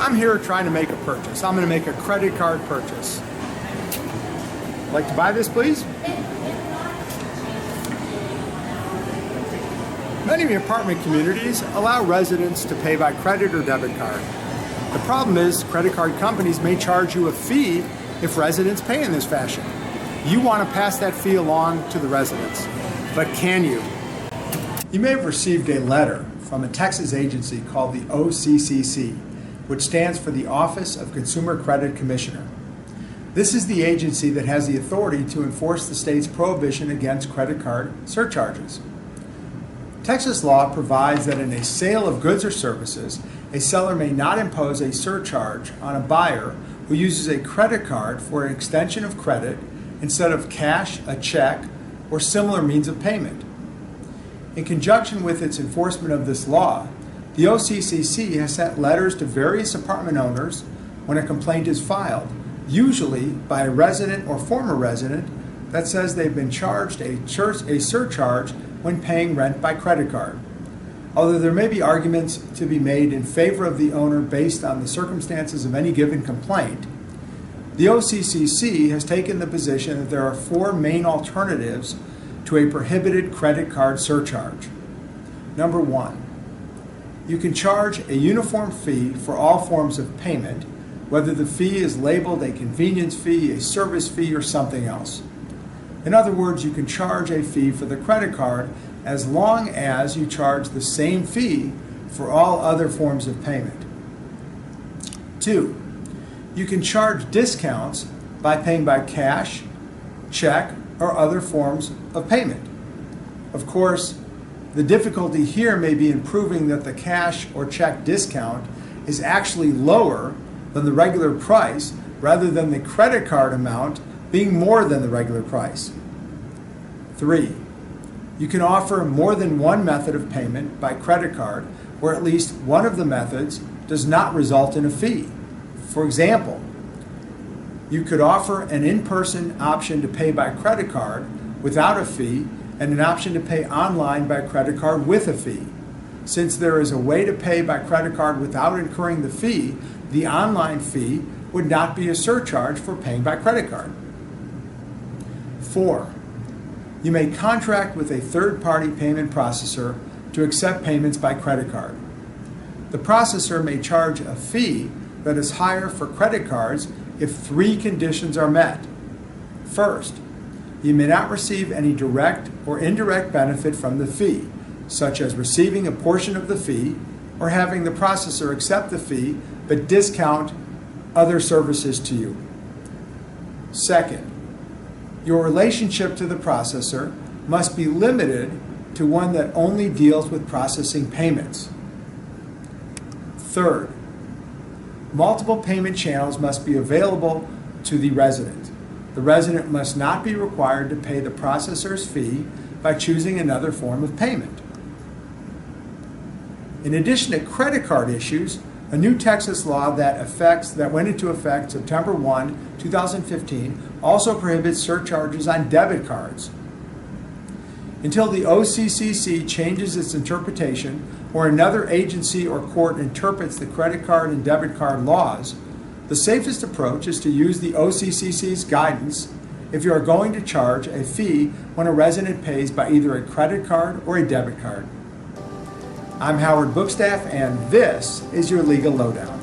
I'm here trying to make a purchase. I'm going to make a credit card purchase. Like to buy this, please? Many apartment communities allow residents to pay by credit or debit card. The problem is credit card companies may charge you a fee if residents pay in this fashion. You want to pass that fee along to the residents, but can you? You may have received a letter from a Texas agency called the OCCC, which stands for the Office of Consumer Credit Commissioner. This is the agency that has the authority to enforce the state's prohibition against credit card surcharges. Texas law provides that in a sale of goods or services, a seller may not impose a surcharge on a buyer who uses a credit card for an extension of credit instead of cash, a check, or similar means of payment. In conjunction with its enforcement of this law, the OCCC has sent letters to various apartment owners when a complaint is filed, usually by a resident or former resident, that says they've been charged a surcharge when paying rent by credit card. Although there may be arguments to be made in favor of the owner based on the circumstances of any given complaint, the OCCC has taken the position that there are four main alternatives to a prohibited credit card surcharge. Number one, you can charge a uniform fee for all forms of payment, whether the fee is labeled a convenience fee, a service fee, or something else. In other words, you can charge a fee for the credit card as long as you charge the same fee for all other forms of payment. Two, you can charge discounts by paying by cash, check, or other forms of payment. Of course, the difficulty here may be in proving that the cash or check discount is actually lower than the regular price rather than the credit card amount being more than the regular price. Three, you can offer more than one method of payment by credit card where at least one of the methods does not result in a fee. For example, you could offer an in-person option to pay by credit card without a fee and an option to pay online by credit card with a fee. Since there is a way to pay by credit card without incurring the fee, the online fee would not be a surcharge for paying by credit card. Four, you may contract with a third-party payment processor to accept payments by credit card. The processor may charge a fee that is higher for credit cards if three conditions are met. First, you may not receive any direct or indirect benefit from the fee, such as receiving a portion of the fee or having the processor accept the fee but discount other services to you. Second, your relationship to the processor must be limited to one that only deals with processing payments. Third, multiple payment channels must be available to the resident. The resident must not be required to pay the processor's fee by choosing another form of payment. In addition to credit card issues, a new Texas law that went into effect September 1, 2015, also prohibits surcharges on debit cards. Until the OCCC changes its interpretation or another agency or court interprets the credit card and debit card laws, the safest approach is to use the OCCC's guidance if you are going to charge a fee when a resident pays by either a credit card or a debit card. I'm Howard Bookstaff, and this is your Legal Lowdown.